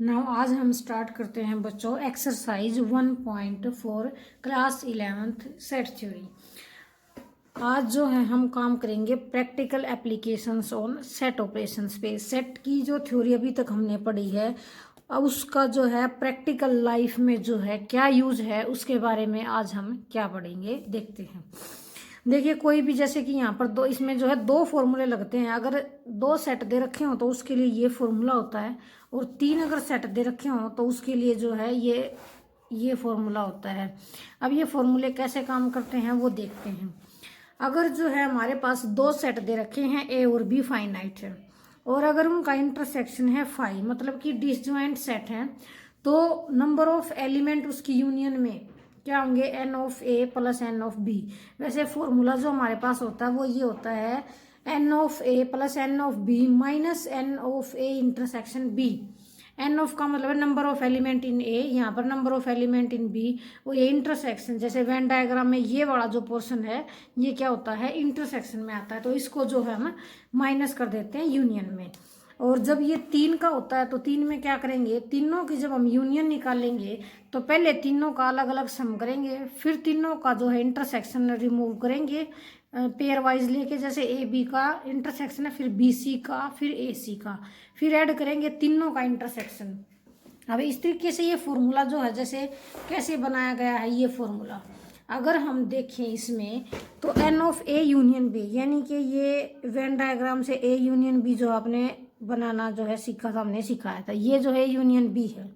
Now आज हम start करते हैं बच्चों exercise 1.4 class 11th set theory. आज जो है हम काम करेंगे practical applications on set operations पे। सेट की जो थ्योरी अभी तक हमने पढ़ी है अब उसका जो है प्रैक्टिकल लाइफ में जो है क्या यूज है उसके बारे में आज हम क्या पढ़ेंगे देखते हैं। देखिए कोई भी जैसे कि यहाँ पर दो इसमें जो है दो फॉर्मूले लगते हैं। अगर दो सेट दे रखे हो तो उसके लिए ये फॉर्मूला होता है और तीन अगर सेट दे रखे हो तो उसके लिए जो है ये फॉर्मूला होता है। अब ये फॉर्मूले कैसे काम करते हैं वो देखते हैं। अगर जो है हमारे पास दो सेट दे रखे हैं ए और बी फाइनाइट है और अगर उनका इंटरसेक्शन है फाई मतलब कि डिसजॉइंट सेट है तो नंबर ऑफ एलिमेंट उसकी यूनियन में क्या होंगे N of A plus N of B. वैसे फॉर्मूला जो हमारे पास होता है वो ये होता है N of A plus N of B minus N of A intersection B. N of का मतलब है number of element in A, यहाँ पर number of element in B. वो ये इंटरसेक्शन जैसे वेन डायग्राम में ये वाला जो पोर्शन है ये क्या होता है इंटरसेक्शन में आता है तो इसको जो है हम माइनस कर देते हैं यूनियन में। और जब ये तीन का होता है तो तीन में क्या करेंगे तीनों की जब हम यूनियन निकालेंगे तो पहले तीनों का अलग अलग सम करेंगे फिर तीनों का जो है इंटरसेक्शन रिमूव करेंगे पेयर वाइज लेके। जैसे ए बी का इंटरसेक्शन है फिर बी सी का फिर ए सी का फिर ऐड करेंगे तीनों का इंटरसेक्शन। अब इस तरीके से ये फॉर्मूला जो है जैसे कैसे बनाया गया है ये फॉर्मूला अगर हम देखें इसमें तो N of A union B यानी कि ये वेन डायग्राम से ए यूनियन बी जो आपने बनाना जो है सीखा था हमने सिखाया था ये जो है यूनियन बी है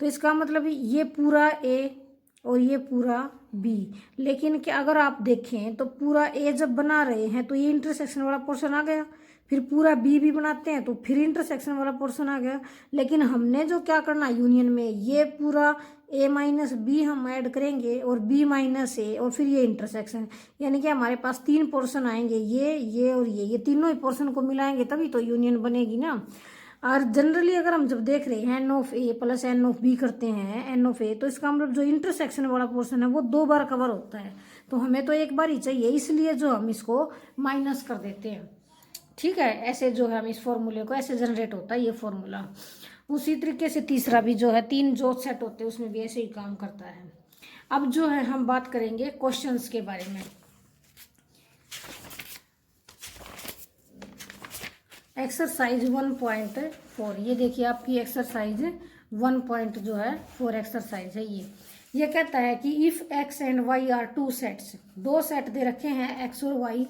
तो इसका मतलब ये पूरा ए और ये पूरा बी। लेकिन क्या अगर आप देखें तो पूरा ए जब बना रहे हैं तो ये इंटरसेक्शन वाला पोर्शन आ गया फिर पूरा बी भी बनाते हैं तो फिर इंटरसेक्शन वाला पोर्शन आ गया। लेकिन हमने जो क्या करना यूनियन में ये पूरा ए माइनस बी हम ऐड करेंगे और बी माइनस ए और फिर ये इंटरसेक्शन यानी कि हमारे पास तीन पोर्शन आएंगे ये और ये तीनों ही पोर्शन को मिलाएंगे तभी तो यूनियन बनेगी ना। और जनरली अगर हम जब देख रहे हैं N of A plus N of B करते हैं एन ऑफ ए तो इसका मतलब जो इंटरसेक्शन वाला पोर्शन है वो दो बार कवर होता है तो हमें तो एक बार ही चाहिए इसलिए जो हम इसको माइनस कर देते हैं। ठीक है ऐसे जो है हम इस फॉर्मूले को ऐसे जनरेट होता है ये फॉर्मूला। उसी तरीके से तीसरा भी जो है तीन जो सेट होते हैं उसमें भी ऐसे ही काम करता है। अब जो है हम बात करेंगे क्वेश्चंस के बारे में। एक्सरसाइज 1.4 ये देखिए आपकी एक्सरसाइज 1.4 एक्सरसाइज है। ये कहता है कि if X and Y are two sets दो सेट दे रखे हैं एक्स और वाई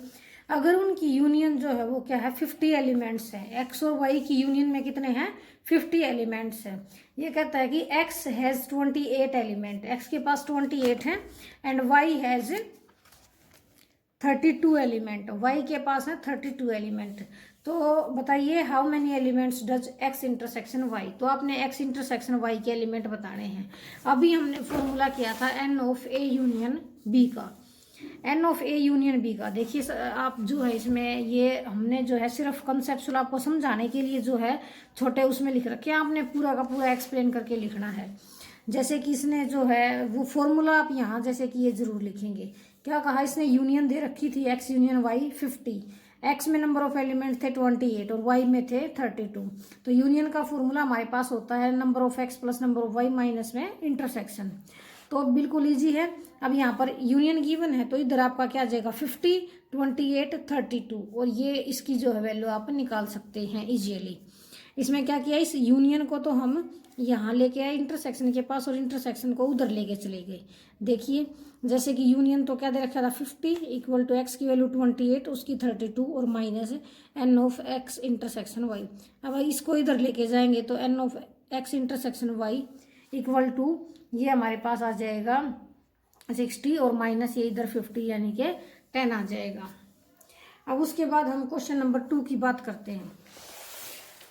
अगर उनकी यूनियन जो है वो क्या है 50 एलिमेंट्स है। एक्स और वाई की यूनियन में कितने हैं 50 एलिमेंट्स है। ये कहता है कि एक्स हैज़ 28 एलिमेंट एक्स के पास 28 हैं and Y has 32 element Y के पास है 32 एलिमेंट। तो बताइए how many elements does X intersection Y. तो आपने एक्स इंटरसेक्शन वाई के एलिमेंट बताने हैं। अभी हमने फॉर्मूला किया था n of A union B का n of A union B का। देखिए आप जो है इसमें ये हमने जो है सिर्फ कंसेप्चुअल आपको समझाने के लिए जो है छोटे उसमें लिख रखे हैं आपने पूरा का पूरा एक्सप्लेन करके लिखना है। जैसे कि इसने जो है वो फॉर्मूला आप यहाँ जैसे कि ये जरूर लिखेंगे। क्या कहा इसने यूनियन दे रखी थी एक्स यूनियन वाई 50 एक्स में नंबर ऑफ एलिमेंट थे 28 और वाई में थे 32 तो यूनियन का फॉर्मूला हमारे पास होता है number of X plus number of Y minus में इंटरसेक्शन। तो बिल्कुल इजी है। अब यहाँ पर यूनियन गिवन है तो इधर आपका क्या आ जाएगा 50 28 32 और ये इसकी जो है वैल्यू आप निकाल सकते हैं इजीली। इसमें क्या किया इस यूनियन को तो हम यहाँ लेके आए इंटरसेक्शन के पास और इंटरसेक्शन को उधर लेके चले गए। देखिए जैसे कि यूनियन तो क्या दे रखा था 50 इक्वल टू एक्स की वैल्यू 28 उसकी 32 और minus N of X intersection Y. अब इसको इधर लेके जाएंगे तो N of X intersection Y equal to ये हमारे पास आ जाएगा 60 और माइनस ये इधर 50 यानी कि 10 आ जाएगा। अब उसके बाद हम क्वेश्चन नंबर 2 की बात करते हैं।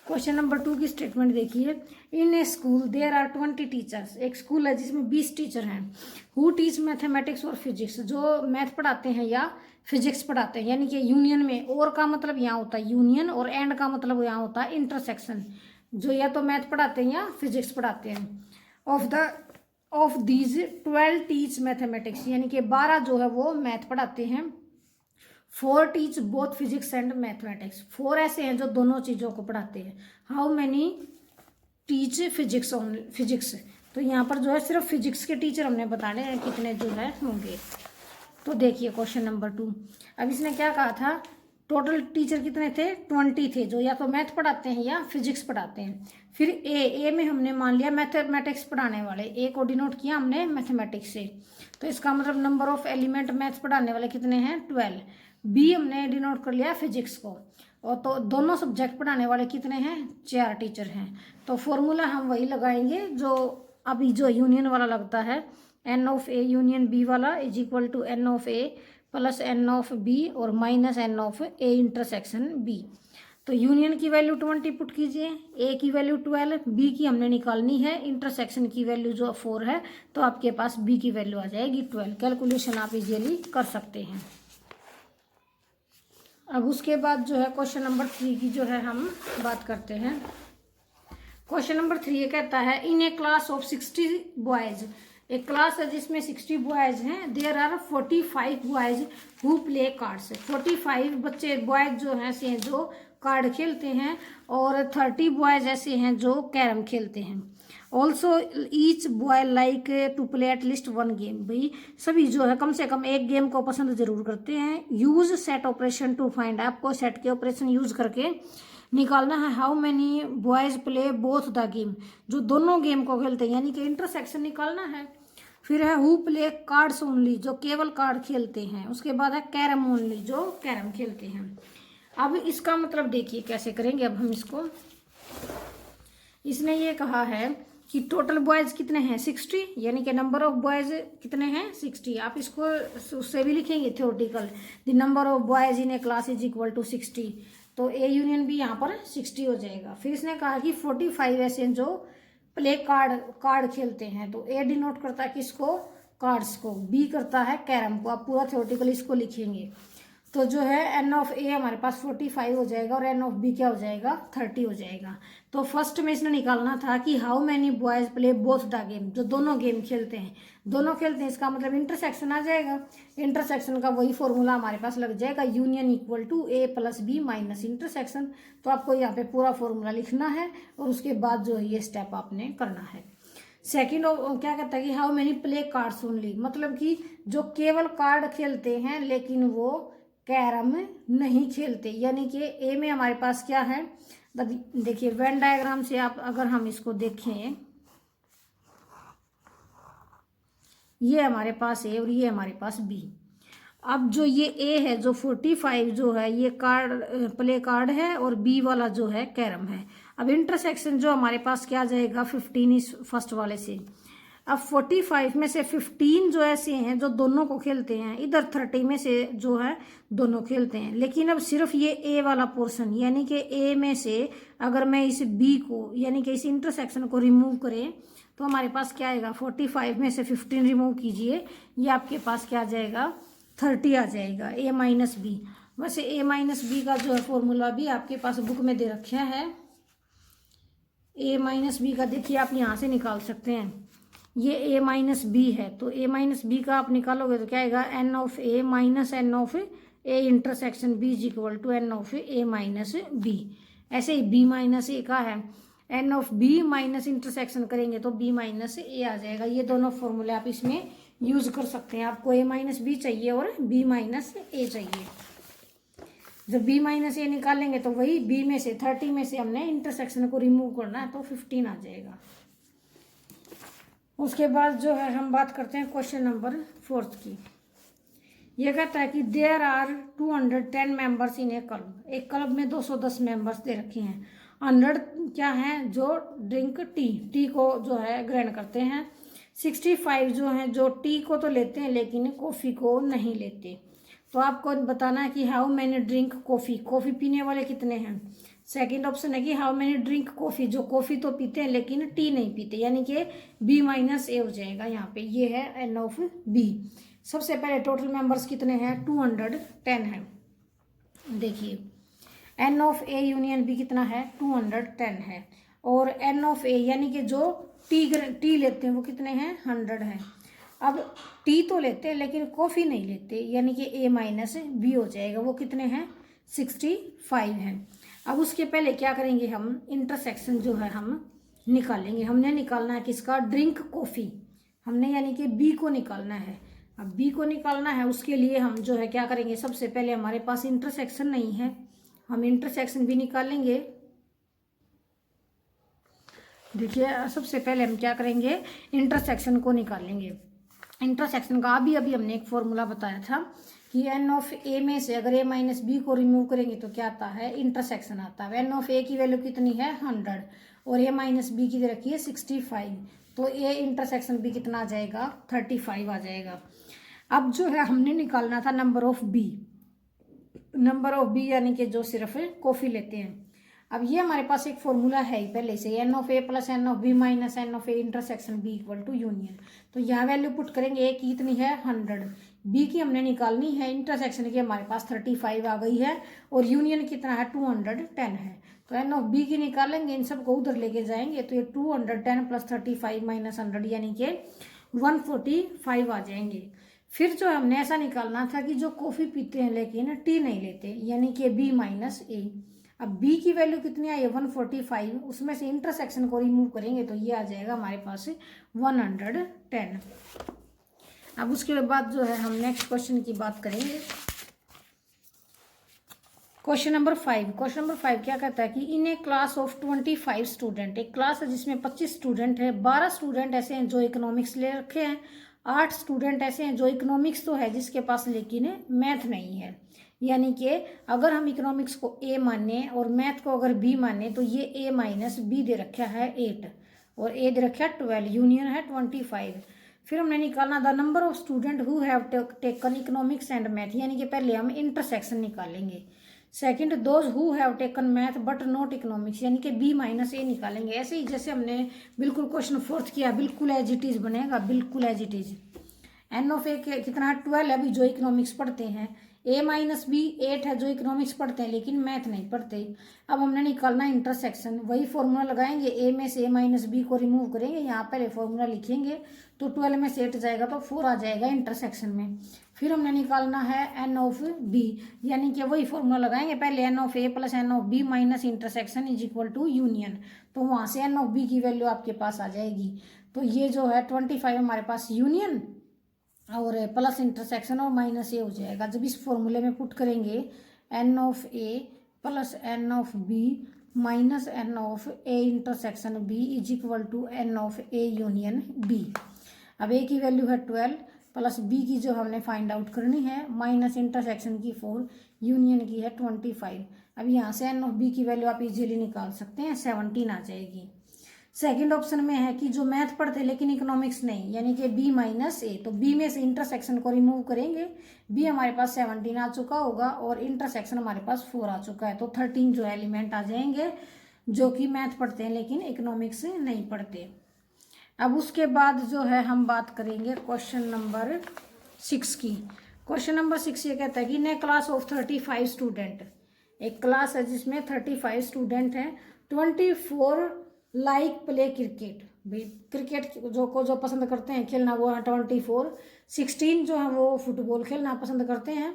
क्वेश्चन नंबर 2 की स्टेटमेंट देखिए इन a school there are 20 teachers. एक स्कूल है जिसमें 20 टीचर हैं हु टीच मैथमेटिक्स और फिजिक्स जो मैथ पढ़ाते हैं या फिजिक्स पढ़ाते हैं। यानी कि यूनियन में और का मतलब यहाँ होता है यूनियन और एंड का मतलब यहाँ होता है इंटरसेक्शन जो या तो मैथ पढ़ाते हैं या फिजिक्स पढ़ाते हैं। ऑफ दीज 12 टीच मैथमेटिक्स यानी कि 12 जो है वो मैथ पढ़ाते हैं 4 teach both physics and mathematics 4 ऐसे हैं जो दोनों चीज़ों को पढ़ाते हैं। How many teach physics only, physics. तो यहाँ पर जो है सिर्फ फिजिक्स के टीचर हमने बताने हैं कितने जो है होंगे। तो देखिए क्वेश्चन नंबर 2। अब इसने क्या कहा था, टोटल टीचर कितने थे, 20 थे, जो या तो मैथ पढ़ाते हैं या फिजिक्स पढ़ाते हैं। फिर ए में हमने मान लिया मैथमेटिक्स पढ़ाने वाले, ए को डिनोट किया हमने मैथमेटिक्स से। तो इसका मतलब नंबर ऑफ एलिमेंट मैथ्स पढ़ाने वाले कितने हैं, 12। बी हमने डिनोट कर लिया फिजिक्स को, और तो दोनों सब्जेक्ट पढ़ाने वाले कितने हैं, 4 टीचर हैं। तो फॉर्मूला हम वही लगाएंगे जो अभी जो यूनियन वाला लगता है, N of A union B वाला is equal to N of A plus N of B और minus N of A intersection B. तो यूनियन की वैल्यू 20 पुट कीजिए, ए की वैल्यू 12, बी की हमने निकालनी है, इंटरसेक्शन की वैल्यू जो 4 है, तो आपके पास बी की वैल्यू आ जाएगी 12। कैलकुलेशन आप इजीली कर सकते हैं। अब उसके बाद जो है क्वेश्चन नंबर 3 की जो है हम बात करते हैं। क्वेश्चन नंबर 3 ये कहता है, in a class of 60 boys, एक क्लास है जिसमें 60 बॉयज हैं, there are 45 boys who play cards. 45 बच्चे बॉयज जो हैं से जो कार्ड खेलते हैं, और 30 बॉयज ऐसे हैं जो कैरम खेलते हैं। Also each boy like to play at least 1 game, भाई सभी जो है कम से कम एक गेम को पसंद जरूर करते हैं। Use set operation to find, आपको सेट के ऑपरेशन यूज करके निकालना है how many boys play both the game, जो दोनों गेम को खेलते हैं, यानी कि इंटरसेक्शन निकालना है। फिर है हु प्ले कार्ड्स ओनली, जो केवल कार्ड खेलते हैं। उसके बाद है कैरम ओनली, जो कैरम खेलते हैं। अब इसका मतलब देखिए कैसे करेंगे। अब हम इसको, इसने ये कहा है कि टोटल बॉयज कितने हैं, 60, यानी कि नंबर ऑफ बॉयज कितने हैं, 60। आप इसको उससे भी लिखेंगे theoretical, the number of boys in a class is equal to 60। तो ए यूनियन भी यहाँ पर 60 हो जाएगा। फिर इसने कहा कि 45 ऐसे जो प्ले कार्ड खेलते हैं। तो ए डिनोट करता है किसको, कार्ड्स को, बी करता है कैरम को। आप पूरा थ्योरेटिकल इसको लिखेंगे। तो जो है एन ऑफ ए हमारे पास 45 हो जाएगा, और एन ऑफ बी क्या हो जाएगा, 30 हो जाएगा। तो फर्स्ट में इसने निकालना था कि how many boys play both the game, जो दोनों गेम खेलते हैं, दोनों खेलते हैं, इसका मतलब इंटरसेक्शन आ जाएगा। इंटरसेक्शन का वही फॉर्मूला हमारे पास लग जाएगा, union equal to A plus B minus intersection. तो आपको यहाँ पे पूरा फॉर्मूला लिखना है, और उसके बाद जो है ये स्टेप आपने करना है। सेकेंड क्या कहता है कि how many play cards only, मतलब कि जो केवल कार्ड खेलते हैं लेकिन वो कैरम नहीं खेलते, यानी कि ए में हमारे पास क्या है, देखिए वेन डायग्राम से आप अगर हम इसको देखें, ये हमारे पास ए और ये हमारे पास बी। अब जो ये ए है, जो 45 जो है ये कार्ड प्ले कार्ड है, और बी वाला जो है कैरम है। अब इंटरसेक्शन जो हमारे पास क्या जाएगा, 15 इस फर्स्ट वाले से। अब 45 में से 15 जो ऐसे हैं जो दोनों को खेलते हैं, इधर 30 में से जो है दोनों खेलते हैं। लेकिन अब सिर्फ ये ए वाला पोर्शन, यानी कि ए में से अगर मैं इस बी को, यानी कि इस इंटरसेक्शन को रिमूव करें, तो हमारे पास क्या आएगा, 45 में से 15 रिमूव कीजिए, ये आपके पास क्या आ जाएगा, 30 आ जाएगा, ए माइनस बी। वैसे ए माइनस बी का जो है फॉर्मूला भी आपके पास बुक में दे रखा है। ए माइनस बी का देखिए आप यहाँ से निकाल सकते हैं, ये ए माइनस बी है, तो ए माइनस बी का आप निकालोगे तो क्या आएगा, N of A minus N of A intersection B is equal to N of A minus B. ऐसे ही बी माइनस ए का है, N of B minus intersection करेंगे तो बी माइनस ए आ जाएगा। ये दोनों फॉर्मूले आप इसमें यूज कर सकते हैं। आपको ए माइनस बी चाहिए और बी माइनस ए चाहिए। जब बी माइनस ए निकालेंगे तो वही बी में से 30 में से हमने इंटरसेक्शन को रिमूव करना है, तो 15 आ जाएगा। उसके बाद जो है हम बात करते हैं क्वेश्चन नंबर 4 की। यह कहता है कि there are 210 members in a club, एक क्लब में 210 मेंबर्स दे रखे हैं। 100 क्या है, जो ड्रिंक टी को जो है ग्रहण करते हैं। 65 जो हैं जो टी को तो लेते हैं लेकिन कॉफ़ी को नहीं लेते। तो आपको बताना है कि how many drink coffee, coffee पीने वाले कितने हैं। सेकंड ऑप्शन है कि हाउ मैनी ड्रिंक कॉफ़ी, जो कॉफ़ी तो पीते हैं लेकिन टी नहीं पीते, यानी कि बी माइनस ए हो जाएगा यहाँ पे। ये है एन ऑफ बी। सबसे पहले टोटल मेंबर्स कितने हैं, 210 है। देखिए N of A union B कितना है, 210 है। और एन ऑफ ए यानी कि जो टी लेते हैं वो कितने हैं, 100 है। अब टी तो लेते हैं लेकिन कॉफ़ी नहीं लेते, यानी कि ए माइनस बी हो जाएगा, वो कितने हैं, 65 हैं। अब उसके पहले क्या करेंगे हम, इंटरसेक्शन जो है हम निकालेंगे। हमने निकालना है किसका, ड्रिंक कॉफ़ी, हमने यानी कि बी को निकालना है। अब बी को निकालना है, उसके लिए हम जो है क्या करेंगे, सबसे पहले हमारे पास इंटरसेक्शन नहीं है, हम इंटरसेक्शन भी निकालेंगे। देखिए सबसे पहले हम क्या करेंगे, इंटरसेक्शन को निकालेंगे। इंटरसेक्शन का अभी हमने एक फॉर्मूला बताया था कि एन ऑफ ए में से अगर ए माइनस बी को रिमूव करेंगे तो क्या आता है, इंटरसेक्शन आता है। एन ऑफ ए की वैल्यू कितनी है 100 और ए माइनस बी की दे रखी है 65, तो ए इंटरसेक्शन बी कितना आ जाएगा 35 आ जाएगा। अब जो है हमने निकालना था number of B, number of B यानी कि जो सिर्फ कॉफ़ी लेते हैं। अब ये हमारे पास एक फॉर्मूला है ही पहले से, N of A plus N of B minus N of A intersection B equal to union. तो यहाँ वैल्यू पुट करेंगे, ए की कितनी है 100, बी की हमने निकालनी है, इंटरसेक्शन की हमारे पास 35 आ गई है और यूनियन कितना है 210 है। तो एन ऑफ बी की निकालेंगे, इन सबको उधर लेके जाएंगे तो ये 210 प्लस 35 माइनस 100 यानी कि 145 आ जाएंगे। फिर जो हमने ऐसा निकालना था कि जो कॉफ़ी पीते हैं लेकिन टी नहीं लेते, यानी कि बी माइनस ए। अब बी की वैल्यू कितनी आई है 145, उसमें से इंटरसेक्शन को रिमूव करेंगे तो ये आ जाएगा हमारे पास 110। अब उसके बाद जो है हम नेक्स्ट क्वेश्चन की बात करेंगे। क्वेश्चन नंबर 5, क्वेश्चन नंबर 5 क्या कहता है कि इन ए क्लास ऑफ 25 स्टूडेंट, एक क्लास है जिसमें 25 स्टूडेंट है, 12 स्टूडेंट ऐसे हैं जो इकोनॉमिक्स ले रखे हैं, 8 स्टूडेंट ऐसे हैं जो इकोनॉमिक्स तो है जिसके पास लेकिन मैथ नहीं है। यानी कि अगर हम इकोनॉमिक्स को ए माने और मैथ को अगर बी माने तो ये ए माइनस बी दे रखा है 8 और ए दे रखा है 12, यूनियन है 25। फिर हमने निकालना the number of student who have taken economics and math, यानी कि पहले हम इंटरसेक्शन निकालेंगे। Second those who have taken math but not economics, यानी कि बी माइनस ए निकालेंगे। ऐसे ही जैसे हमने बिल्कुल क्वेश्चन 4 किया, बिल्कुल एज इट इज बनेगा, बिल्कुल as it is. N of A कितना 12 है अभी जो इकोनॉमिक्स पढ़ते हैं, ए माइनस बी 8 है जो इकोनॉमिक्स पढ़ते हैं लेकिन मैथ नहीं पढ़ते। अब हमने निकालना इंटरसेक्शन, वही फॉर्मूला लगाएंगे, ए में से ए माइनस बी को रिमूव करेंगे, यहाँ पहले फॉर्मूला लिखेंगे तो 12 में से 8 जाएगा तो 4 आ जाएगा इंटरसेक्शन में। फिर हमने निकालना है एन ऑफ बी, यानी कि वही फॉर्मूला लगाएंगे, पहले N of A plus N of B minus intersection is equal to union, तो वहाँ से एन ऑफ बी की वैल्यू आपके पास आ जाएगी। तो ये जो है 25 हमारे पास यूनियन और प्लस इंटरसेक्शन और माइनस ए हो जाएगा। जब इस फॉर्मूले में पुट करेंगे N of A plus N of B minus N of A intersection B is equal to N of A union B. अब ए की वैल्यू है 12 प्लस बी की जो हमने फाइंड आउट करनी है माइनस इंटरसेक्शन की 4, यूनियन की है 25। अब यहाँ से एन ऑफ बी की वैल्यू आप इजीली निकाल सकते हैं, 17 आ जाएगी। सेकंड ऑप्शन में है कि जो मैथ पढ़ते लेकिन इकोनॉमिक्स नहीं, यानी कि बी माइनस ए, तो बी में से इंटरसेक्शन को रिमूव करेंगे, बी हमारे पास 17 आ चुका होगा और इंटरसेक्शन हमारे पास 4 आ चुका है, तो 13 जो एलिमेंट आ जाएंगे जो कि मैथ पढ़ते हैं लेकिन इकोनॉमिक्स नहीं पढ़ते। अब उसके बाद जो है हम बात करेंगे क्वेश्चन नंबर 6 की। क्वेश्चन नंबर 6 ये कहता है कि इन ए क्लास ऑफ 35 स्टूडेंट, एक क्लास है जिसमें 35 स्टूडेंट हैं, 24 लाइक प्ले क्रिकेट, भाई क्रिकेट जो पसंद करते हैं खेलना वो है 24, 16 जो है वो फुटबॉल खेलना पसंद करते हैं।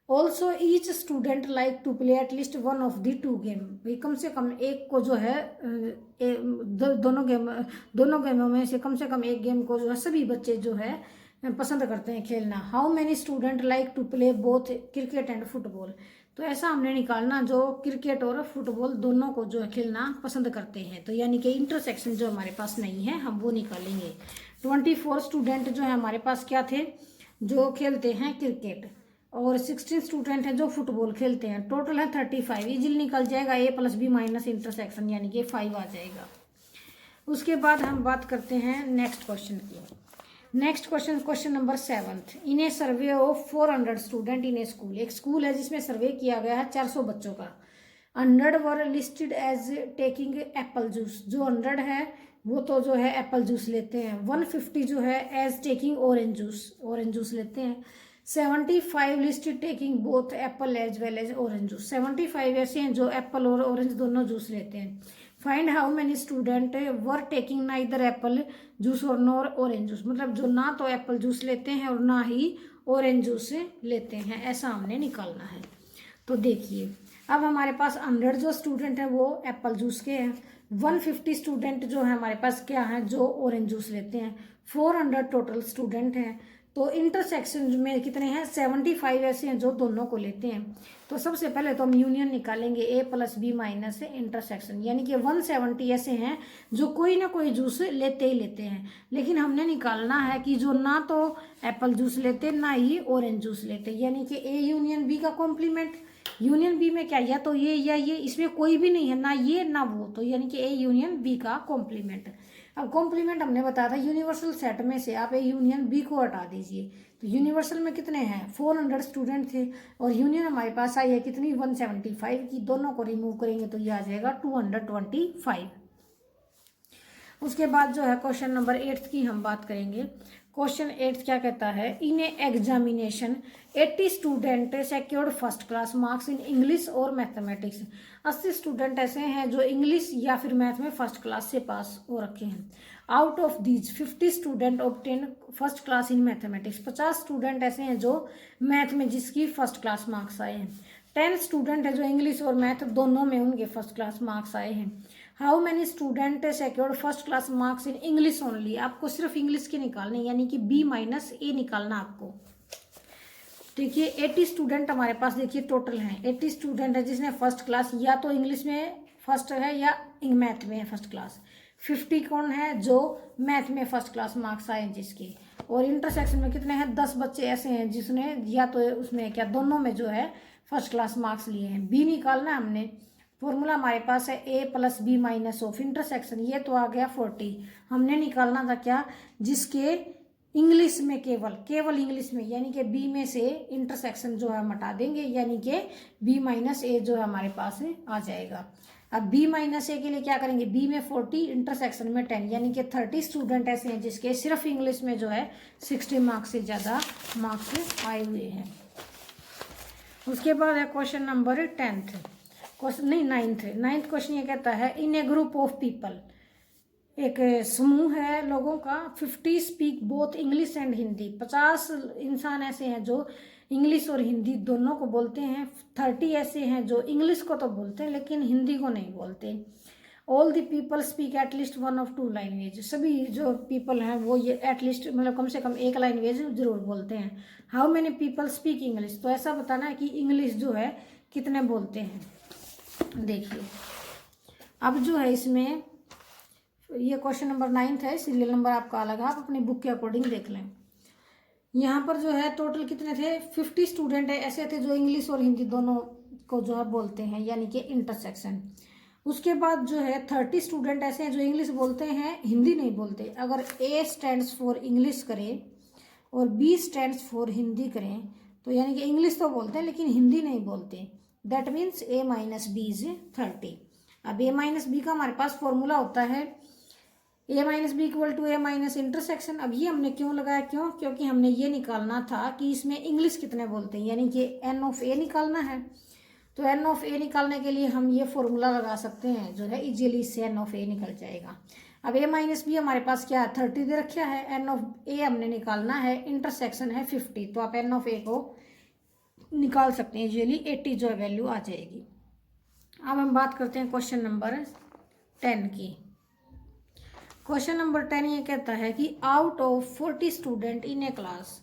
Also each student like to play at least one of the 2 game, भाई कम से कम एक को जो है दोनों गेमों में से कम एक गेम को जो है सभी बच्चे जो है पसंद करते हैं खेलना। How many student like to play both cricket and football, तो ऐसा हमने निकालना जो क्रिकेट और फुटबॉल दोनों को जो है खेलना पसंद करते हैं, तो यानी कि इंटरसेक्शन जो हमारे पास नहीं है हम वो निकालेंगे। 24 स्टूडेंट जो है हमारे पास क्या थे, जो खेलते हैं क्रिकेट, और 16 स्टूडेंट हैं जो फुटबॉल खेलते हैं, टोटल है 35, इजीली निकल जाएगा ए प्लस बी माइनस इंटरसेक्शन यानी कि 5 आ जाएगा। उसके बाद हम बात करते हैं नेक्स्ट क्वेश्चन की। Next question, question number 7, in A survey of 400 student in a school, एक स्कूल है जिसमें सर्वे किया गया है 400 बच्चों का। 100 were listed as taking apple juice, जो 100 है वो तो जो है एप्पल जूस लेते हैं, 150 जो है एज टेकिंग ऑरेंज जूस लेते हैं, 75 listed taking both apple as well as orange juice, 75 ऐसे हैं जो एप्पल और ऑरेंज दोनों जूस लेते हैं। Find how many student were taking neither Apple juice और नॉर ऑरेंज जूस, मतलब जो ना तो एप्पल जूस लेते हैं और ना ही ऑरेंज जूस लेते हैं, ऐसा हमने निकालना है। तो देखिए अब हमारे पास 100 जो स्टूडेंट है वो एप्पल जूस के हैं, 150 स्टूडेंट जो है हमारे पास क्या है, जो ऑरेंज जूस लेते हैं। 400 टोटल स्टूडेंट हैं। तो इंटरसेक्शन में कितने हैं, 75 ऐसे हैं जो दोनों को लेते हैं। तो सबसे पहले तो हम यूनियन निकालेंगे a plus B minus intersection, यानी कि 170 ऐसे हैं जो कोई ना कोई जूस लेते ही लेते हैं। लेकिन हमने निकालना है कि जो ना तो एप्पल जूस लेते ना ही ऑरेंज जूस लेते, यानी कि a यूनियन b का कॉम्प्लीमेंट। यूनियन बी में क्या, या तो ये या ये, इसमें कोई भी नहीं है, ना ये ना वो, तो यानी कि ए यूनियन बी का कॉम्प्लीमेंट। अब कॉम्प्लीमेंट हमने बताया था यूनिवर्सल सेट में से आप ए यूनियन बी को हटा दीजिए। तो यूनिवर्सल में कितने हैं, 400 स्टूडेंट थे और यूनियन हमारे पास आई है कितनी, 175 की। दोनों को रिमूव करेंगे तो ये आ जाएगा 225। उसके बाद जो है क्वेश्चन नंबर 8 की हम बात करेंगे। क्वेश्चन 8 क्या कहता है, in a examination 80 student secured first class marks in English और मैथमेटिक्स। 80 स्टूडेंट ऐसे हैं जो इंग्लिश या फिर मैथ में फर्स्ट क्लास से पास हो रखे हैं। Out of these 50 student obtain first class in mathematics. 50 student ऐसे हैं जो मैथ में जिसकी फर्स्ट क्लास मार्क्स आए हैं। 10 स्टूडेंट है जो इंग्लिश और मैथ दोनों में उनके फर्स्ट क्लास मार्क्स आए हैं। How many student secured first class marks in English only. आपको सिर्फ इंग्लिश के निकालने, यानी कि बी माइनस ए निकालना आपको। देखिए 80 स्टूडेंट हमारे पास देखिए टोटल हैं। 80 स्टूडेंट है जिसने फर्स्ट क्लास या तो इंग्लिश में फर्स्ट है या मैथ में है फर्स्ट क्लास। 50 कौन है जो मैथ में फर्स्ट क्लास मार्क्स आए जिसके। और इंटरसेक्शन में कितने हैं, 10 बच्चे ऐसे हैं जिसने या तो उसमें क्या दोनों में जो है फर्स्ट क्लास मार्क्स लिए हैं। बी निकालना है हमने। फॉर्मूला हमारे पास है a plus B minus of intersection, ये तो आ गया 40। हमने निकालना था क्या, जिसके इंग्लिश में केवल इंग्लिश में, यानी कि बी में से इंटरसेक्शन जो है हम हटा देंगे, यानी कि बी माइनस ए जो है हमारे पास आ जाएगा। अब बी माइनस ए के लिए क्या करेंगे, बी में 40 इंटरसेक्शन में 10, यानी कि 30 स्टूडेंट ऐसे हैं जिसके सिर्फ इंग्लिश में जो है 60 मार्क्स से ज़्यादा मार्क्स आए हुए हैं। उसके बाद है क्वेश्चन नंबर 9th क्वेश्चन ये कहता है, in a group of people, एक समूह है लोगों का, 50 speak both English and Hindi. 50 इंसान ऐसे हैं जो इंग्लिश और हिंदी दोनों को बोलते हैं। 30 ऐसे हैं जो इंग्लिश को तो बोलते हैं लेकिन हिंदी को नहीं बोलते। All the people speak at least one of two language. सभी जो पीपल हैं वो ये एटलीस्ट मतलब कम से कम एक लैंग्वेज जरूर बोलते हैं। How many people speak English, तो ऐसा बताना है कि इंग्लिश जो है कितने बोलते हैं। देखिए अब जो है इसमें ये क्वेश्चन नंबर 9 है, सीरियल नंबर आपका अलग है, आप अपनी बुक के अकॉर्डिंग देख लें। यहाँ पर जो है टोटल कितने थे, 50 स्टूडेंट है ऐसे थे जो इंग्लिश और हिंदी दोनों को जो है बोलते हैं, यानी कि इंटरसेक्शन। उसके बाद जो है 30 स्टूडेंट ऐसे हैं जो इंग्लिश बोलते हैं हिंदी नहीं बोलते। अगर A स्टैंड्स फॉर इंग्लिश करें और B स्टैंड्स फॉर हिंदी करें तो यानी कि इंग्लिश तो बोलते हैं लेकिन हिंदी नहीं बोलते। That means A minus B is 30। अब A माइनस बी का हमारे पास फॉर्मूला होता है A minus B equal to A minus intersection. अब ये हमने क्यों लगाया, क्योंकि हमने ये निकालना था कि इसमें इंग्लिश कितने बोलते हैं, यानी कि N ऑफ A निकालना है। तो N ऑफ A निकालने के लिए हम ये फॉर्मूला लगा सकते हैं, जो है इजीली इससे N ऑफ A निकल जाएगा। अब A माइनस बी हमारे पास क्या है, 30 दे रखा है। N ऑफ A हमने निकालना है, इंटरसेक्शन है 50, तो आप N ऑफ A को निकाल सकते हैं इजीली, 80 जो वैल्यू आ जाएगी। अब हम बात करते हैं क्वेश्चन नंबर 10 की। क्वेश्चन नंबर 10 ये कहता है कि out of 40 student in a class,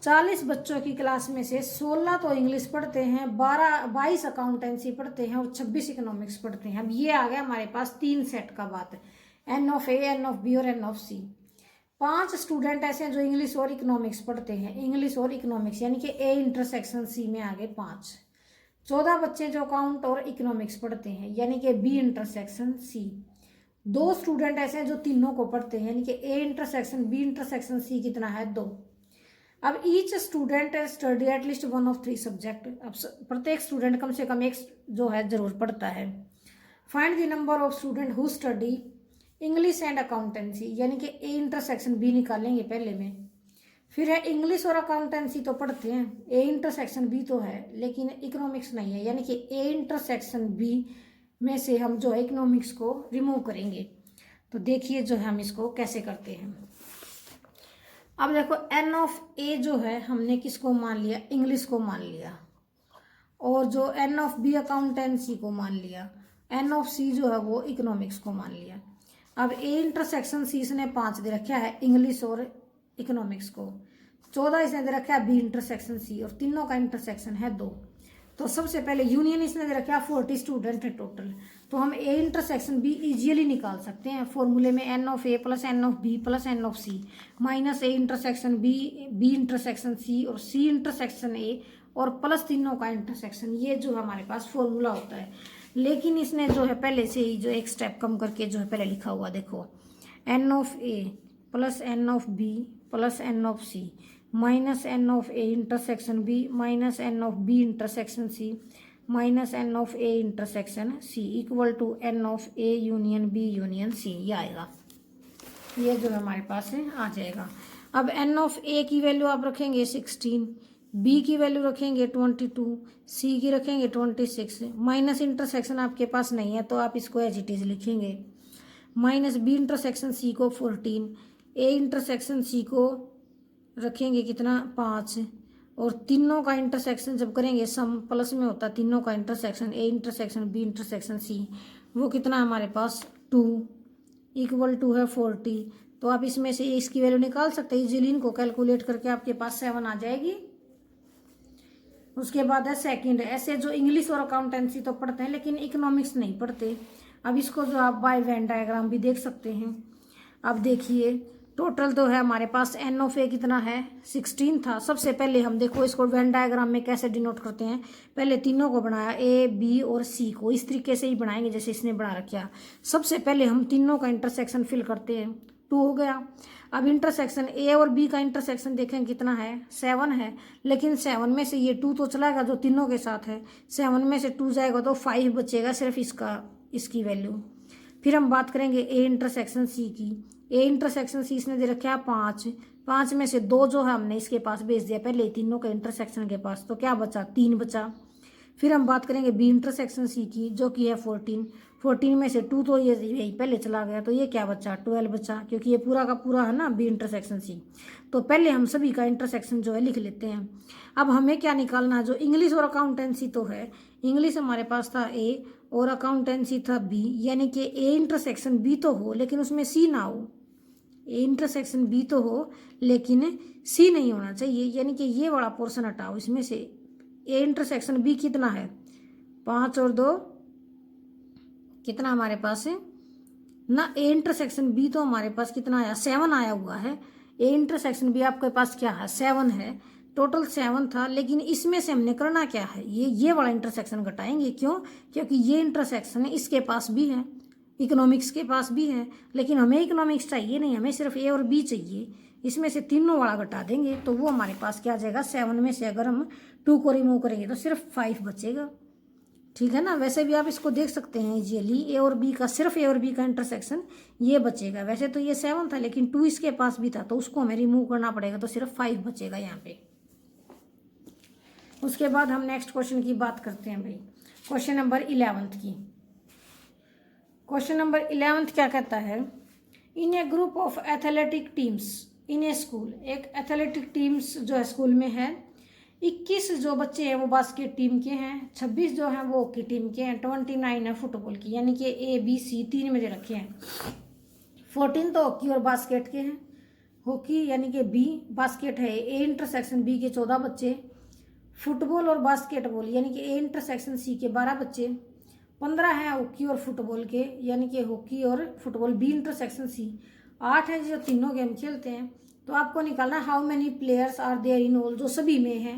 40 बच्चों की क्लास में से 16 तो इंग्लिश पढ़ते हैं, 22 अकाउंटेंसी पढ़ते हैं और 26 इकोनॉमिक्स पढ़ते हैं। अब ये आ गया हमारे पास 3 सेट का बात, N of A, N of B और N ऑफ C। 5 स्टूडेंट ऐसे हैं जो इंग्लिश और इकोनॉमिक्स पढ़ते हैं, इंग्लिश और इकोनॉमिक्स, यानी कि A इंटरसेक्शन C में आ गए 5। 14 बच्चे जो अकाउंट और इकोनॉमिक्स पढ़ते हैं, यानी कि B इंटरसेक्शन C। 2 स्टूडेंट ऐसे हैं जो तीनों को पढ़ते हैं, यानी कि A intersection B intersection C कितना है 2। अब each student study at least one of 3 subject. अब प्रत्येक स्टूडेंट कम से कम एक जो है जरूर पढ़ता है। Find the number of student who study English and accountancy, यानी कि A इंटरसेक्शन B निकालेंगे पहले में। फिर है इंग्लिश और अकाउंटेंसी तो पढ़ते हैं, A इंटरसेक्शन B तो है लेकिन इकोनॉमिक्स नहीं है, यानी कि A इंटरसेक्शन B में से हम जो है इकोनॉमिक्स को रिमूव करेंगे। तो देखिए जो है हम इसको कैसे करते हैं। अब देखो N ऑफ A जो है हमने किसको मान लिया, इंग्लिश को मान लिया, और जो N ऑफ B अकाउंटेंसी को मान लिया, एन ऑफ सी जो है वो इकोनॉमिक्स को मान लिया। अब ए इंटरसेक्शन सी इसने 5 दे रखा है इंग्लिश और इकोनॉमिक्स को, 14 इसने दे रखा है बी इंटरसेक्शन सी, और तीनों का इंटरसेक्शन है 2। तो सबसे पहले यूनियन इसने दे रखा है 40 स्टूडेंट है टोटल, तो हम ए इंटरसेक्शन बी इजीली निकाल सकते हैं फॉर्मूले में, N of A plus N of B plus N of C minus A intersection B, B intersection C और सी इंटरसेक्शन ए और प्लस तीनों का इंटरसेक्शन, ये जो हमारे पास फॉर्मूला होता है। लेकिन इसने जो है पहले से ही जो एक स्टेप कम करके जो है पहले लिखा हुआ, देखो N of A plus N of B plus N of C minus N of A intersection B minus N of B intersection C minus N of A intersection C equal to N of A union B union C, ये आएगा। ये जो हमारे पास है आ जाएगा। अब N of ए की वैल्यू आप रखेंगे 16, बी की वैल्यू रखेंगे 22, सी की रखेंगे 26, माइनस इंटरसेक्शन आपके पास नहीं है तो आप इसको एज इट इज लिखेंगे, माइनस बी इंटरसेक्शन सी को 14, ए इंटरसेक्शन सी को रखेंगे कितना 5, और तीनों का इंटरसेक्शन जब करेंगे सम प्लस में होता है तीनों का intersection, A intersection B intersection C, वो कितना हमारे पास 2 इक्वल टू है 40। तो आप इसमें से इसकी वैल्यू निकाल सकते हैं इजीली, इनको कैलकुलेट करके आपके पास 7 आ जाएगी। उसके बाद है सेकंड, ऐसे जो इंग्लिश और अकाउंटेंसी तो पढ़ते हैं लेकिन इकोनॉमिक्स नहीं पढ़ते। अब इसको जो आप बाय वेन डायग्राम भी देख सकते हैं। अब देखिए टोटल तो है हमारे पास एन ऑफ ए कितना है 16 था। सबसे पहले हम देखो इसको वेन डायग्राम में कैसे डिनोट करते हैं, पहले तीनों को बनाया ए बी और सी को, इस तरीके से ही बनाएंगे जैसे इसने बना रखा। सबसे पहले हम तीनों का इंटरसेक्शन फिल करते हैं, 2 हो गया। अब इंटरसेक्शन ए और बी का इंटरसेक्शन देखें कितना है 7 है, लेकिन 7 में से ये 2 तो चलाएगा जो तीनों के साथ है, 7 में से 2 जाएगा तो 5 बचेगा सिर्फ इसकी वैल्यू। फिर हम बात करेंगे ए इंटरसेक्शन सी की, ए इंटरसेक्शन सी इसने दे रखा है 5 में से 2 जो है हमने इसके पास भेज दिया पहले तीनों के इंटरसेक्शन के पास, तो क्या बचा 3 बचा। फिर हम बात करेंगे बी इंटरसेक्शन सी की जो कि है 14 में से 2 तो ये यही पहले चला गया, तो ये क्या बचा 12 बचा, क्योंकि ये पूरा का पूरा है ना बी इंटरसेक्शन सी। तो पहले हम सभी का इंटरसेक्शन जो है लिख लेते हैं। अब हमें क्या निकालना है, जो इंग्लिश और अकाउंटेंसी तो है, इंग्लिश हमारे पास था ए और अकाउंटेंसी था बी, यानी कि ए इंटरसेक्शन बी तो हो लेकिन उसमें सी ना हो, ए इंटरसेक्शन बी तो हो लेकिन सी नहीं होना चाहिए, यानी कि ये वाला पोर्शन हटाओ इसमें से। ए इंटरसेक्शन बी कितना है 5 और 2 कितना हमारे पास है ना, ए इंटरसेक्शन बी तो हमारे पास कितना आया 7 आया हुआ है। ए इंटरसेक्शन बी आपके पास क्या है 7 है, टोटल 7 था, लेकिन इसमें से हमने करना क्या है ये वाला इंटरसेक्शन घटाएंगे। क्यों, क्योंकि ये इंटरसेक्शन है इसके पास भी है, इकोनॉमिक्स के पास भी है, लेकिन हमें इकोनॉमिक्स चाहिए नहीं, हमें सिर्फ ए और बी चाहिए। इसमें से तीनों वाला घटा देंगे तो वो हमारे पास क्या आ जाएगा 7 में से अगर हम 2 को रिमूव करेंगे तो सिर्फ 5 बचेगा, ठीक है ना। वैसे भी आप इसको देख सकते हैं इजीली, ए और बी का सिर्फ ए और बी का इंटरसेक्शन ये बचेगा। वैसे तो ये 7 था लेकिन 2 इसके पास भी था तो उसको हमें रिमूव करना पड़ेगा, तो सिर्फ 5 बचेगा यहाँ पे। उसके बाद हम नेक्स्ट क्वेश्चन की बात करते हैं भाई, क्वेश्चन नंबर 11 की। क्वेश्चन नंबर 11 क्या कहता है, in a group of athletic teams in a school, एक एथलेटिक टीम्स जो है स्कूल में है, 21 जो बच्चे हैं वो बास्केट टीम के हैं, 26 जो हैं वो हॉकी टीम के हैं, 29 है फुटबॉल की, यानी कि ए बी सी 3 में दे रखे हैं। 14 तो हॉकी और बास्केट के हैं, हॉकी यानी कि बी, बास्केट है ए इंटरसेक्शन बी के 14 बच्चे, फुटबॉल और बास्केटबॉल यानी कि ए इंटरसेक्शन सी के 12 बच्चे, 15 हैं हॉकी और फुटबॉल के, यानी कि हॉकी और फुटबॉल बी इंटरसेक्शन सी, 8 हैं जो तीनों गेम खेलते हैं। तो आपको निकालना how many players are there in all, जो सभी में है।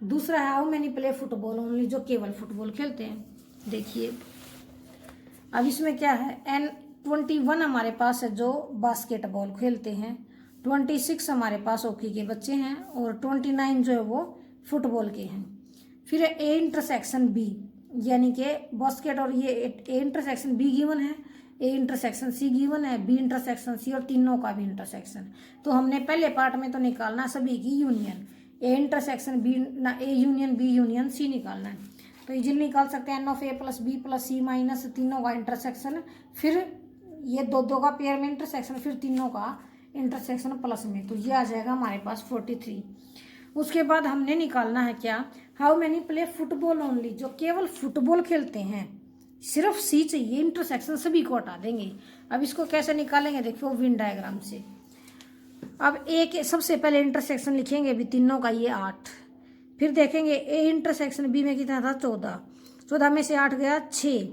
दूसरा है how many play football only, जो केवल फुटबॉल खेलते हैं। देखिए अब इसमें क्या है, N21 हमारे पास है जो बास्केटबॉल खेलते हैं, 26 हमारे पास हॉकी के बच्चे हैं और 29 जो है वो फुटबॉल के हैं। फिर ए इंटरसेक्शन बी, यानी कि बास्केट और ये ए इंटरसेक्शन बी गिवन है, ए इंटरसेक्शन सी गिवन है, बी इंटरसेक्शन सी और तीनों का भी इंटरसेक्शन। तो हमने पहले पार्ट में तो निकालना सभी की यूनियन, ए इंटरसेक्शन बी ना, A union B union C निकालना है। तो इजीली निकाल सकते हैं N of A plus B plus C minus तीनों का इंटरसेक्शन, फिर ये दो का पेयर में इंटरसेक्शन, फिर तीनों का इंटरसेक्शन प्लस में, तो ये आ जाएगा हमारे पास 43। उसके बाद हमने निकालना है क्या, how many play football only, जो केवल फुटबॉल खेलते हैं, सिर्फ सी चाहिए, इंटरसेक्शन सभी को हटा देंगे। अब इसको कैसे निकालेंगे, देखो वेन डायग्राम से। अब एक सबसे पहले इंटरसेक्शन लिखेंगे अभी तीनों का, ये 8। फिर देखेंगे ए इंटरसेक्शन बी में कितना था 14, 14 में से 8 गया 6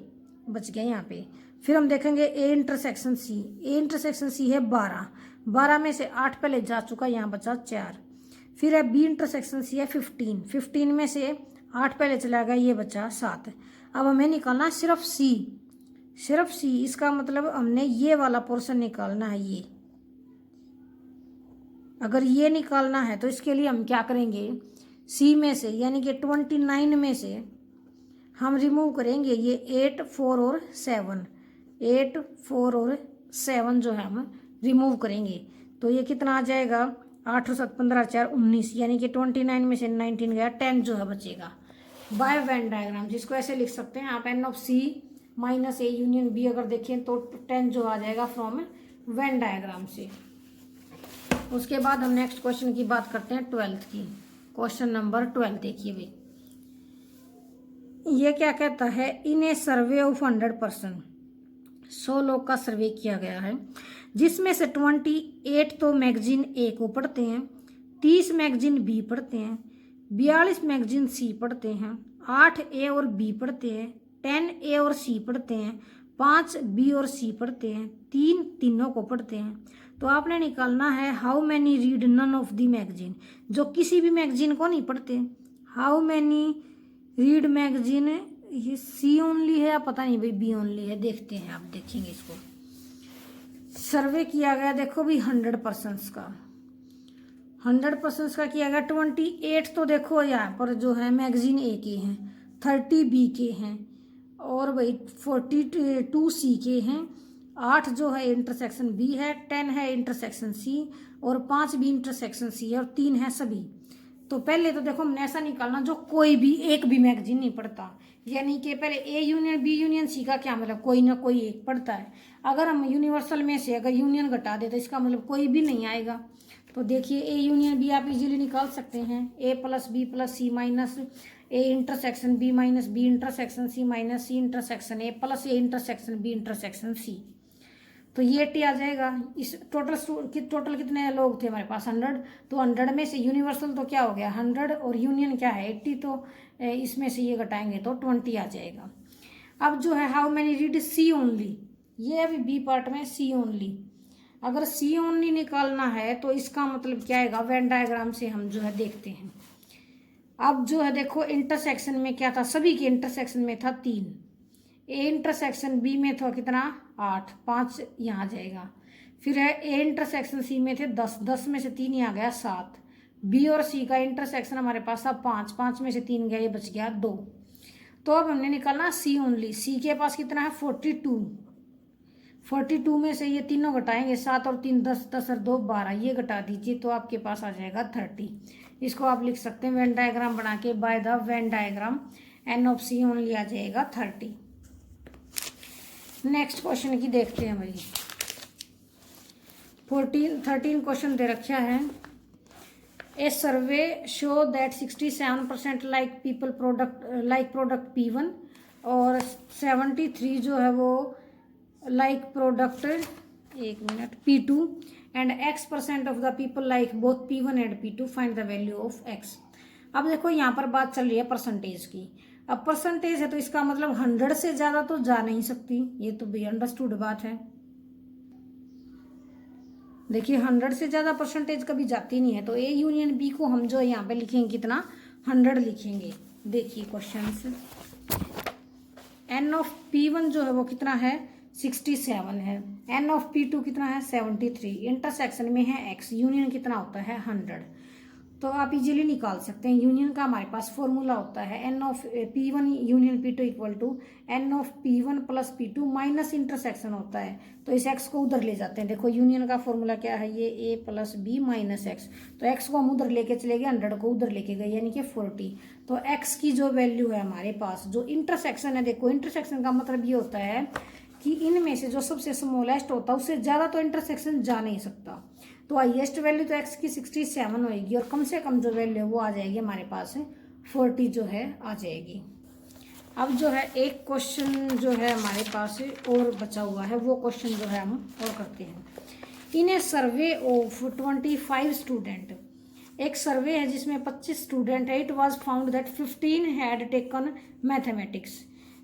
बच गया यहाँ पे। फिर हम देखेंगे ए इंटरसेक्शन सी, ए इंटरसेक्शन सी है 12, 12 में से 8 पहले जा चुका, यहाँ बचा 4। फिर है बी इंटरसेक्शन सी है 15, 15 में से 8 पहले चला गया, ये बचा 7। अब हमें निकालना सिर्फ सी, सिर्फ सी। इसका मतलब हमने ये वाला पोर्शन निकालना है ये। अगर ये निकालना है तो इसके लिए हम क्या करेंगे, सी में से यानी कि 29 में से हम रिमूव करेंगे ये 8, 4 और 7, 8, 4 और 7 जो है हम रिमूव करेंगे। तो ये कितना आ जाएगा, 8 और 7 15 4 19, यानी कि 29 में से 19 गया, 10 जो है बचेगा। बाय वेन डायग्राम, जिसको ऐसे लिख सकते हैं आप, N of C minus A union B अगर देखें तो 10 जो आ जाएगा फ्रॉम वेन डायग्राम से। उसके बाद हम नेक्स्ट क्वेश्चन की बात करते हैं 12th की। क्वेश्चन नंबर 12 देखिए भाई, ये क्या कहता है, इन ए सर्वे ऑफ 100%, 100 लोग का सर्वे किया गया है, जिसमें से 28 तो मैगजीन ए को पढ़ते हैं, 30 मैगजीन बी पढ़ते हैं, 42 मैगजीन सी पढ़ते हैं, 8 ए और बी पढ़ते हैं, 10 ए और सी पढ़ते हैं, 5 बी और सी पढ़ते हैं, 3 तीनों को पढ़ते हैं। तो आपने निकालना है how many read none of the magazine, जो किसी भी मैगजीन को नहीं पढ़ते। हाउ मैनी रीड मैगजीन, ये सी ओनली है या पता नहीं भाई बी ओनली है, देखते हैं, आप देखेंगे इसको। सर्वे किया गया देखो भी 100% का, 100% का किया गया। 28 तो देखो यहाँ पर जो है मैगजीन ए के हैं, 30 बी के हैं, और भाई 42 सी के हैं, 8 जो है इंटरसेक्शन बी है, 10 है इंटरसेक्शन सी, और 5 भी इंटरसेक्शन सी है, और 3 है सभी। तो पहले तो देखो हमने ऐसा निकालना जो कोई भी एक भी मैगजीन नहीं पढ़ता, यानी कि पहले A union B union C का क्या मतलब, कोई ना कोई एक पढ़ता है। अगर हम यूनिवर्सल में से अगर यूनियन घटा दे तो इसका मतलब कोई भी नहीं आएगा। तो देखिए ए यूनियन बी आप इजीली निकाल सकते हैं, A plus B plus C minus A intersection B minus B intersection C minus C intersection A plus A intersection B intersection C. तो ये टी आ जाएगा। इस टोटल कितने लोग थे हमारे पास 100, तो 100 में से यूनिवर्सल तो क्या हो गया 100 और यूनियन क्या है 80, तो इसमें से ये घटाएंगे तो 20 आ जाएगा। अब जो है how many read C only, ये अभी बी पार्ट में सी ओनली। अगर सी ओनली निकालना है तो इसका मतलब क्या आएगा, वेन डायग्राम से हम जो है देखते हैं। अब जो है देखो इंटरसेक्शन में क्या था, सभी के इंटरसेक्शन में था 3, ए इंटरसेक्शन बी में था कितना 8, 5 यहाँ जाएगा। फिर है ए इंटरसेक्शन सी में थे 10, 10 में से 3 यहाँ गया 7। बी और सी का इंटरसेक्शन हमारे पास था 5, 5 में से 3 गया, ये बच गया 2। तो अब हमने निकालना सी ओनली। सी के पास कितना है 42, 42 में से ये तीनों घटाएंगे 7 और 3 10, 10 और 2 12, ये घटा दीजिए तो आपके पास आ जाएगा 30। इसको आप लिख सकते हैं वेन डायग्राम बना के, by the Venn diagram n of C only आ जाएगा 30। नेक्स्ट क्वेश्चन की देखते हैं भाई, 13 क्वेश्चन दे रखा है। A survey show that 67% like people product P1 और 73 जो है वो like product P2 and X% of the people like both P1 and P2, find the value of X। अब देखो यहाँ पर बात चल रही है परसेंटेज की। अब परसेंटेज है तो इसका मतलब 100 से ज़्यादा तो जा नहीं सकती, ये तो भी अंडरस्टूड बात है। देखिए 100 से ज़्यादा परसेंटेज कभी जाती नहीं है, तो ए यूनियन बी को हम जो यहाँ पे लिखेंगे कितना 100 लिखेंगे। देखिए क्वेश्चंस, एन ऑफ P1 जो है वो कितना है 67 है, एन ऑफ P2 कितना है 73, इंटरसेक्शन में है X, यूनियन कितना होता है 100। तो आप इजीली निकाल सकते हैं। यूनियन का हमारे पास फॉर्मूला होता है N of P1 union P2 equal to N of P1 plus P2 minus intersection होता है, तो इस X को उधर ले जाते हैं। देखो यूनियन का फॉर्मूला क्या है, ये A plus B minus X, तो X को हम उधर लेके चले गए, 100 को उधर लेके गए यानी कि 40। तो X की जो वैल्यू है हमारे पास, जो इंटरसेक्शन है, देखो इंटरसेक्शन का मतलब ये होता है कि इनमें से जो सबसे स्मॉलेस्ट होता है उससे ज़्यादा तो इंटरसेक्शन जा नहीं सकता। तो हाईएस्ट वैल्यू तो X की 67 होएगी, और कम से कम जो वैल्यू है वो आ जाएगी हमारे पास 40 जो है आ जाएगी। अब जो है एक क्वेश्चन जो है हमारे पास और बचा हुआ है, वो क्वेश्चन जो है हम और करते हैं। इन ए सर्वे ऑफ 25 स्टूडेंट, एक सर्वे है जिसमें 25 स्टूडेंट है। It was found that 15 had taken mathematics,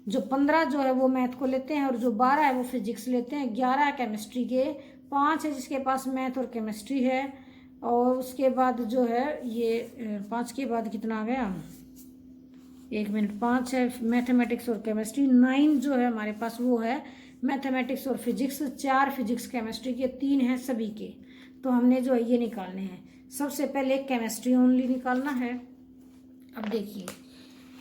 जो 15 जो है वो मैथ को लेते हैं और जो 12 है वो फिजिक्स लेते हैं। 11 है केमिस्ट्री के, 5 है जिसके पास मैथ और केमिस्ट्री है, और उसके बाद जो है ये 5 के बाद कितना आ गया, 1 मिनट, 5 है मैथमेटिक्स और केमिस्ट्री, 9 जो है हमारे पास वो है मैथमेटिक्स और फिजिक्स, 4 फिजिक्स केमिस्ट्री के, 3 हैं सभी के। तो हमने जो है ये निकालने हैं। सबसे पहले केमिस्ट्री ओनली निकालना है। अब देखिए,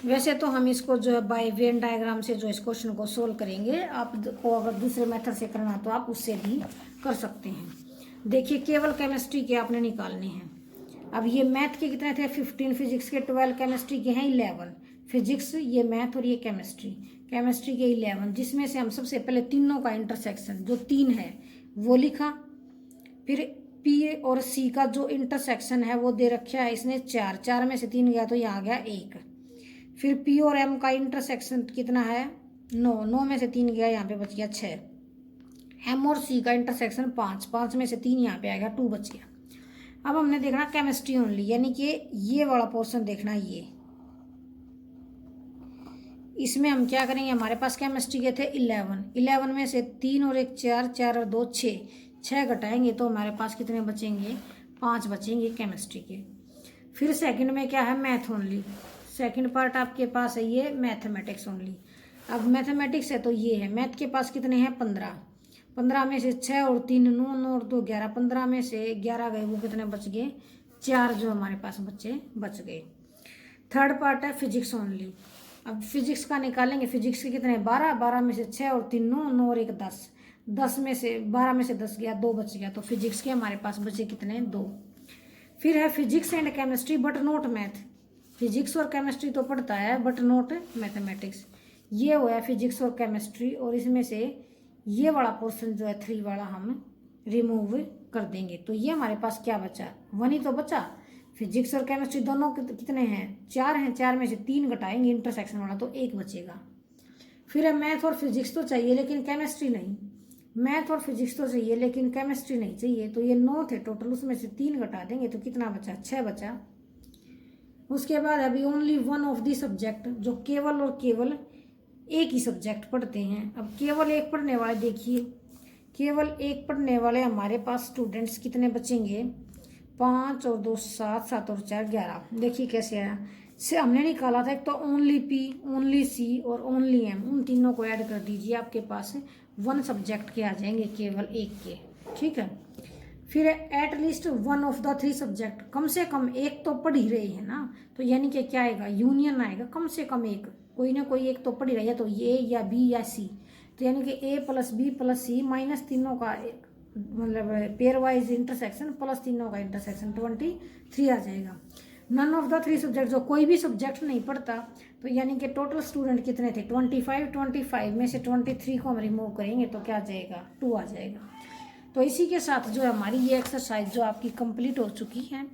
वैसे तो हम इसको जो है बाय वेन डायग्राम से जो इस क्वेश्चन को सोल्व करेंगे, आपको अगर दूसरे मेथड से करना तो आप उससे भी कर सकते हैं। देखिए, केवल केमिस्ट्री के आपने निकालने हैं। अब ये मैथ के कितने थे, 15, फिजिक्स के 12, केमिस्ट्री के हैं 11। फिजिक्स, ये मैथ और ये केमिस्ट्री, केमिस्ट्री के 11, जिसमें से हम सबसे पहले तीनों का इंटरसेक्शन जो 3 है वो लिखा। फिर पी और सी का जो इंटरसेक्शन है वो दे रखा है इसने 4, 4 में से 3 गया तो यहाँ आ गया 1। फिर पी और एम का इंटरसेक्शन कितना है, 9, 9 में से 3 गया, यहाँ पे बच गया 6। एम और सी का इंटरसेक्शन 5, 5 में से 3 यहाँ पे आएगा, 2 बच गया। अब हमने देखना केमिस्ट्री ओनली, यानी कि ये वाला पोर्शन देखना, ये इसमें हम क्या करेंगे, हमारे पास केमिस्ट्री के थे 11, 11 में से 3 और 1 4, 4 और 2 6, 6 घटाएंगे तो हमारे पास कितने बचेंगे, 5 बचेंगे केमिस्ट्री के। फिर सेकंड में क्या है, मैथ ओनली, सेकंड पार्ट आपके पास है ये मैथमेटिक्स ओनली। अब मैथमेटिक्स है तो ये है, मैथ के पास कितने हैं 15, 15 में से 6 और 3 9, 9 और 2 11, 15 में से 11 गए, वो कितने बच गए, 4 जो हमारे पास बच्चे बच गए। थर्ड पार्ट है फिजिक्स ओनली। अब फिजिक्स का निकालेंगे, फिजिक्स के कितने 12, 12 में से 6 और 3 9, 9 और 1 10, 10 में से 12 में से 10 गया, 2 बच गया, तो फिजिक्स के हमारे पास बचे कितने 2। फिर है physics and chemistry but not math, physics और केमिस्ट्री तो पढ़ता है बट नॉट मैथमेटिक्स। ये हुआ फिजिक्स और केमिस्ट्री, और इसमें से ये वाला पोर्शन जो है 3 वाला हम रिमूव कर देंगे। तो ये हमारे पास क्या बचा, 1 ही तो बचा। फिजिक्स और केमिस्ट्री दोनों कितने हैं, 4 हैं, 4 में से 3 घटाएंगे इंटरसेक्शन वाला तो 1 बचेगा। फिर है मैथ और फिजिक्स तो चाहिए लेकिन केमिस्ट्री नहीं, मैथ और फिजिक्स तो चाहिए लेकिन केमिस्ट्री नहीं चाहिए, तो ये 9 थे टोटल, उसमें से 3 घटा देंगे तो कितना बचा, 6 बचा। उसके बाद अभी ओनली 1 ऑफ दी सब्जेक्ट, जो केवल और केवल एक ही सब्जेक्ट पढ़ते हैं। अब केवल एक पढ़ने वाले देखिए, केवल एक पढ़ने वाले हमारे पास स्टूडेंट्स कितने बचेंगे, 5 और 2 7, 7 और 4 11। देखिए कैसे आया, से हमने निकाला था एक तो ओनली पी, ओनली सी और ओनली एम, उन तीनों को ऐड कर दीजिए, आपके पास 1 सब्जेक्ट के आ जाएंगे, केवल एक के, ठीक है। फिर at least 1 of the 3 subject, कम से कम एक तो पढ़ ही रहे हैं ना, तो यानी कि क्या आएगा, यूनियन आएगा, कम से कम एक, कोई ना कोई एक तो पढ़ ही रहा है, तो ए या बी या सी, तो यानी कि ए plus B plus C minus तीनों का मतलब पेयर वाइज इंटरसेक्शन प्लस तीनों का इंटरसेक्शन 23 आ जाएगा। नन ऑफ द 3 सब्जेक्ट, जो कोई भी सब्जेक्ट नहीं पढ़ता, तो यानी कि टोटल स्टूडेंट कितने थे 25, 25 में से 23 को हम रिमूव करेंगे तो क्या आ जाएगा, 2 आ जाएगा। तो इसी के साथ जो है हमारी ये एक्सरसाइज जो आपकी कंप्लीट हो चुकी है।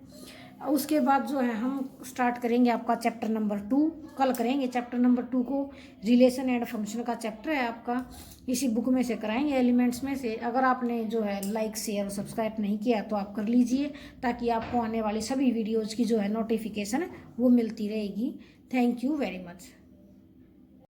उसके बाद जो है हम स्टार्ट करेंगे आपका चैप्टर नंबर 2, कल करेंगे चैप्टर नंबर 2 को, रिलेशन एंड फंक्शन का चैप्टर है आपका, इसी बुक में से कराएंगे एलिमेंट्स में से। अगर आपने जो है लाइक शेयर और सब्सक्राइब नहीं किया तो आप कर लीजिए, ताकि आपको आने वाली सभी वीडियोज़ की जो है नोटिफिकेशन वो मिलती रहेगी। Thank you very much.